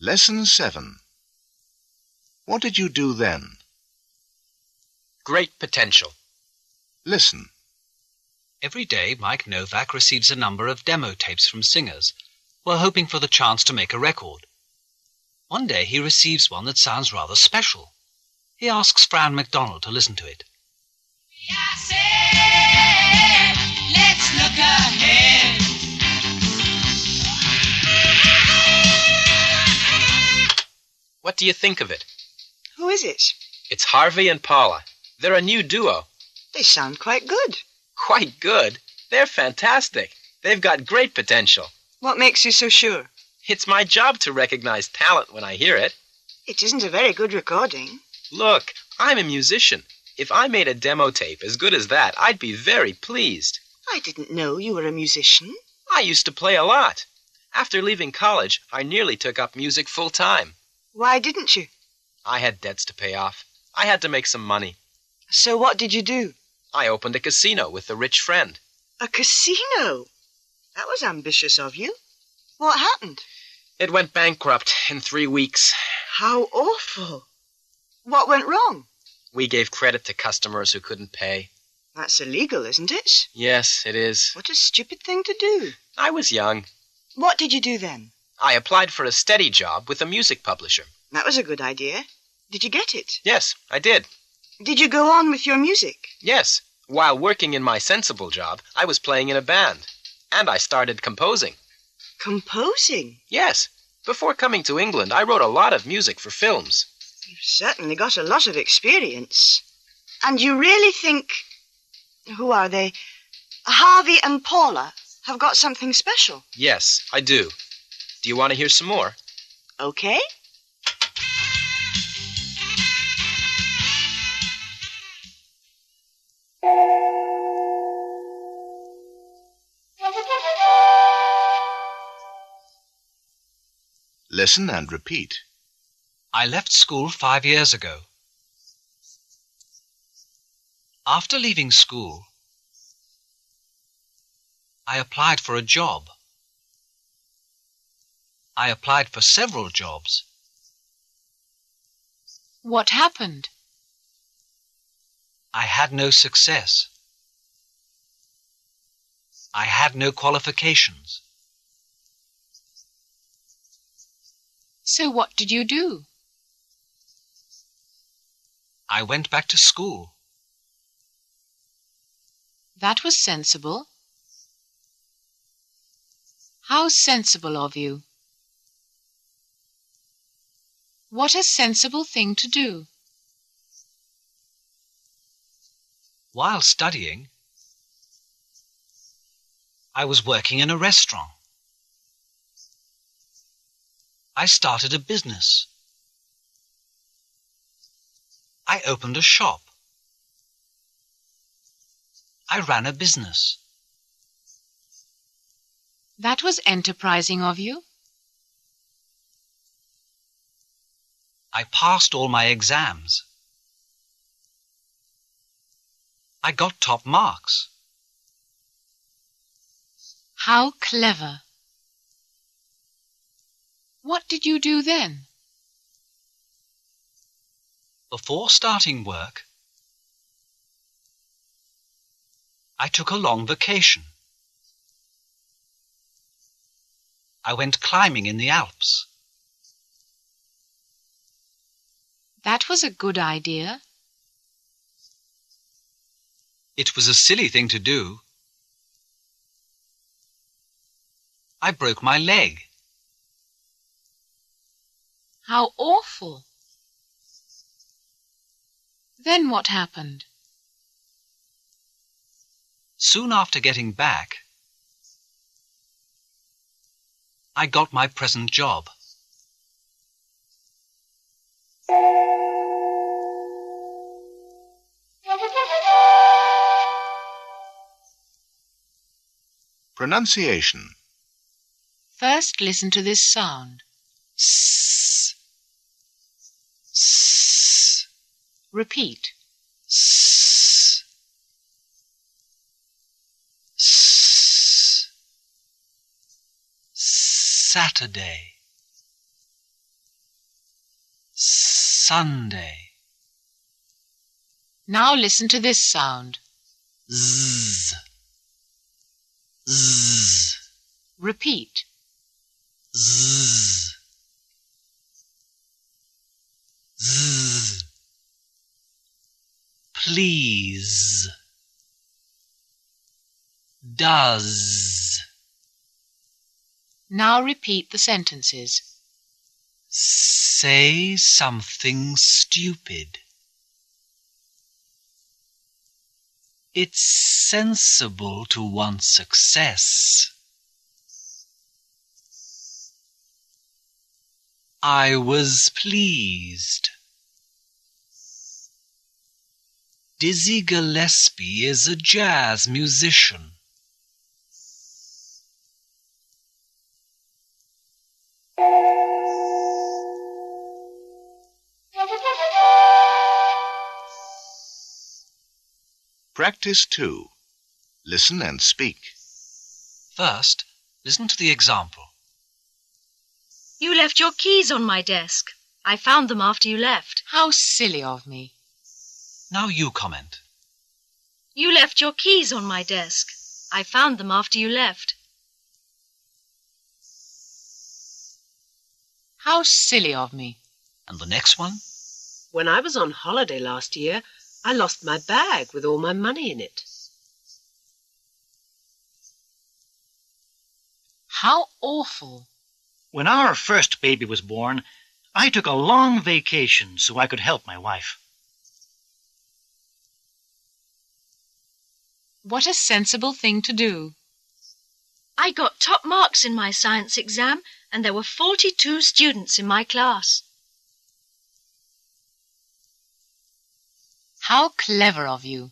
Lesson 7. What did you do then? Great potential. Listen. Every day, Mike Novak receives a number of demo tapes from singers who are hoping for the chance to make a record. One day he receives one that sounds rather special. He asks Fran MacDonald to listen to it. I said, let's look ahead. What do you think of it? Who is it? It's Harvey and Paula. They're a new duo. They sound quite good. Quite good. They're fantastic. They've got great potential. What makes you so sure? It's my job to recognize talent when I hear it. It isn't a very good recording. Look, I'm a musician. If I made a demo tape as good as that, I'd be very pleased. I didn't know you were a musician. I used to play a lot. After leaving college, I nearly took up music full time. Why didn't you? I had debts to pay off. I had to make some money. So what did you do? I opened a casino with a rich friend. A casino? That was ambitious of you. What happened? It went bankrupt in 3 weeks. How awful. What went wrong? We gave credit to customers who couldn't pay. That's illegal, isn't it? Yes, it is. What a stupid thing to do. I was young. What did you do then? I applied for a steady job with a music publisher. That was a good idea. Did you get it? Yes, I did. Did you go on with your music? Yes. While working in my sensible job, I was playing in a band. And I started composing. Composing? Yes. Before coming to England, I wrote a lot of music for films. You've certainly got a lot of experience. And you really think... Who are they? Harvey and Paula have got something special? Yes, I do. Do you want to hear some more? Okay. Listen and repeat. I left school 5 years ago. After leaving school, I applied for a job. I applied for several jobs. What happened? I had no success. I had no qualifications. So what did you do? I went back to school. That was sensible. How sensible of you. What a sensible thing to do. While studying, I was working in a restaurant. I started a business. I opened a shop. I ran a business. That was enterprising of you. I passed all my exams. I got top marks. How clever. What did you do then? Before starting work, I took a long vacation. I went climbing in the Alps. That was a good idea. It was a silly thing to do. I broke my leg. How awful. Then what happened? Soon after getting back, I got my present job. Pronunciation. First listen to this sound. S. S. Repeat. S. S. Saturday. Sunday. Now listen to this sound. Z. Z. Repeat. Z. Z. Please. Does. Now repeat the sentences. Say something stupid. It's sensible to want success. I was pleased. Dizzy Gillespie is a jazz musician. Practice 2. Listen and speak. First, listen to the example. You left your keys on my desk. I found them after you left. How silly of me. Now you comment. You left your keys on my desk. I found them after you left. How silly of me. And the next one? When I was on holiday last year, I lost my bag with all my money in it. How awful. When our first baby was born, I took a long vacation so I could help my wife. What a sensible thing to do. I got top marks in my science exam, and there were 42 students in my class. How clever of you.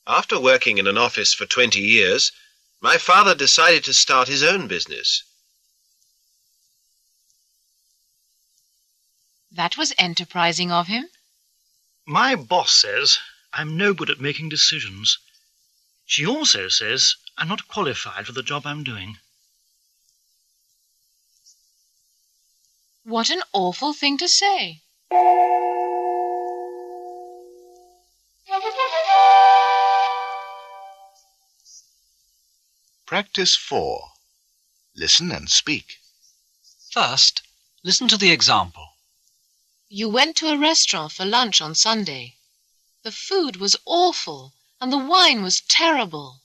After working in an office for 20 years, my father decided to start his own business. That was enterprising of him. My boss says I'm no good at making decisions. She also says I'm not qualified for the job I'm doing. What an awful thing to say. Practice 4. Listen and speak. First, listen to the example. You went to a restaurant for lunch on Sunday. The food was awful and the wine was terrible.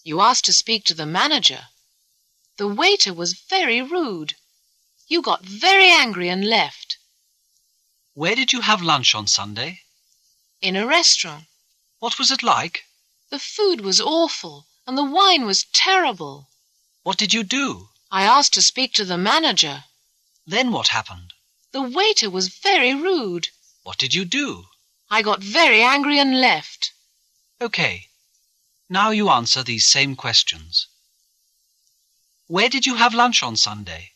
You asked to speak to the manager. The waiter was very rude. You got very angry and left. Where did you have lunch on Sunday? In a restaurant. What was it like? The food was awful and the wine was terrible. What did you do? I asked to speak to the manager. Then what happened? The waiter was very rude. What did you do? I got very angry and left. Okay. Now you answer these same questions. Where did you have lunch on Sunday?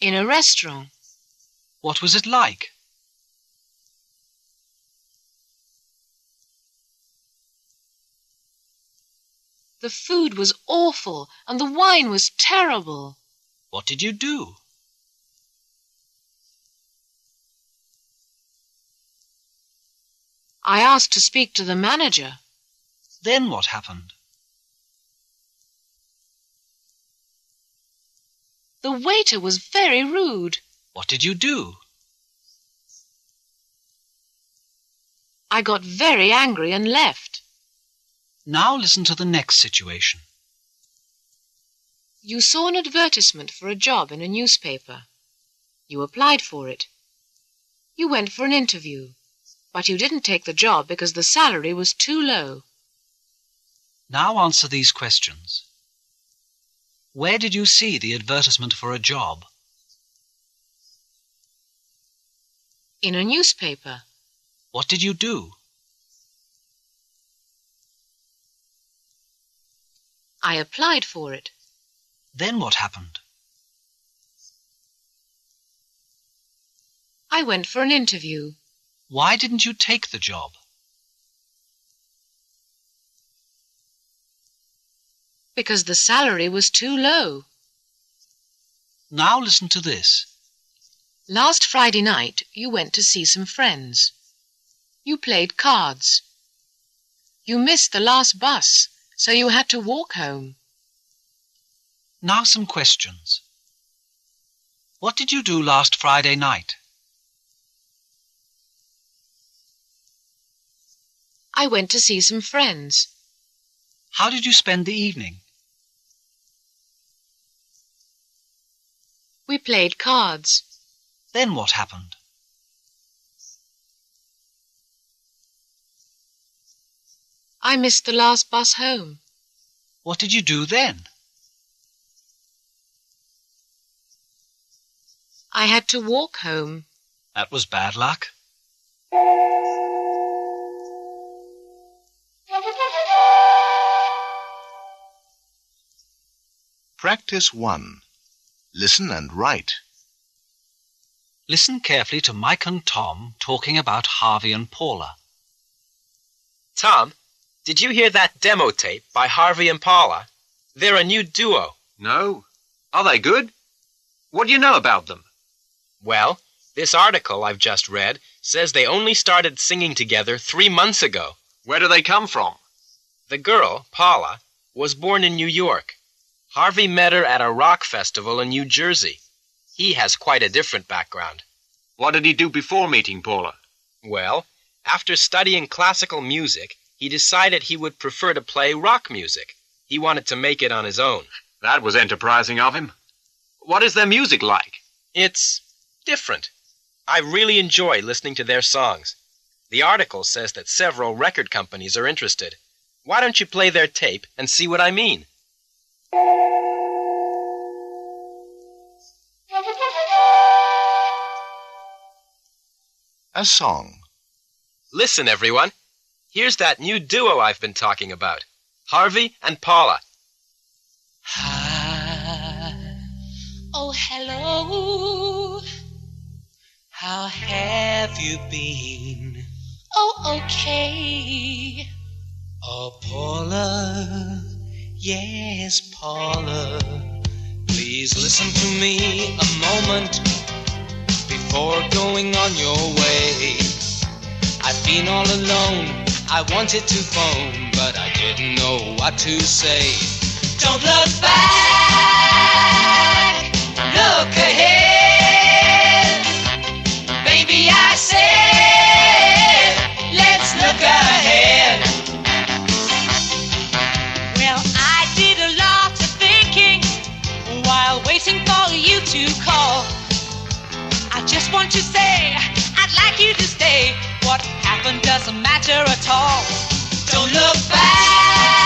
In a restaurant. What was it like? The food was awful and the wine was terrible. What did you do? I asked to speak to the manager. Then what happened? The waiter was very rude. What did you do? I got very angry and left. Now listen to the next situation. You saw an advertisement for a job in a newspaper. You applied for it. You went for an interview, but you didn't take the job because the salary was too low. Now answer these questions. Where did you see the advertisement for a job? In a newspaper. What did you do? I applied for it. Then what happened? I went for an interview. Why didn't you take the job? Because the salary was too low. Now listen to this. Last Friday night, you went to see some friends. You played cards. You missed the last bus, so you had to walk home. Now some questions. What did you do last Friday night? I went to see some friends. How did you spend the evening? We played cards. Then what happened? I missed the last bus home. What did you do then? I had to walk home. That was bad luck. Practice 1. Listen and write. Listen carefully to Mike and Tom talking about Harvey and Paula. Tom, did you hear that demo tape by Harvey and Paula? They're a new duo. No. Are they good? What do you know about them? Well, this article I've just read says they only started singing together 3 months ago. Where do they come from? The girl, Paula, was born in New York. Harvey met her at a rock festival in New Jersey. He has quite a different background. What did he do before meeting Paula? Well, after studying classical music, he decided he would prefer to play rock music. He wanted to make it on his own. That was enterprising of him. What is their music like? It's different. I really enjoy listening to their songs. The article says that several record companies are interested. Why don't you play their tape and see what I mean? A song. Listen, everyone. Here's that new duo I've been talking about. Harvey and Paula. Hi. Oh, hello. How have you been? Oh, okay. Oh, Paula. Yes, Paula. Please listen to me a moment before going on your way. I've been all alone. I wanted to phone, but I didn't know what to say. Don't look back, look ahead. Baby, I said, let's look ahead. Well, I did a lot of thinking while waiting for you to call. I just want to say, I'd like you to stay. What happened doesn't matter at all. Don't look back,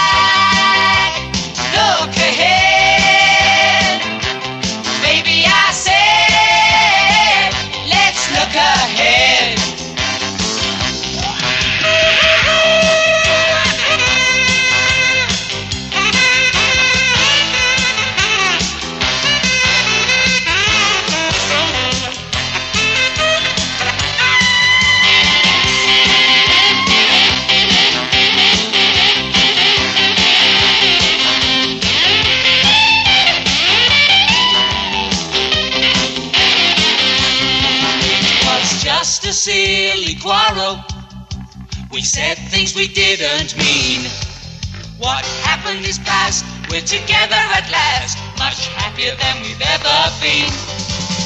look ahead. Baby, I said, let's look ahead. Just a silly quarrel. We said things we didn't mean. What happened is past. We're together at last, much happier than we've ever been.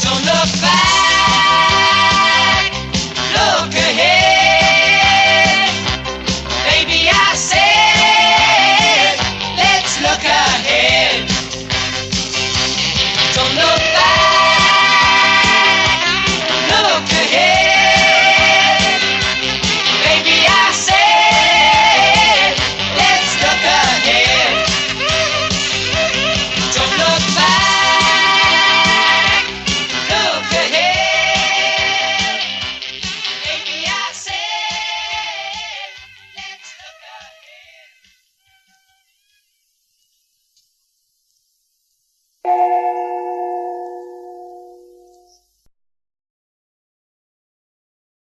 Don't look back, look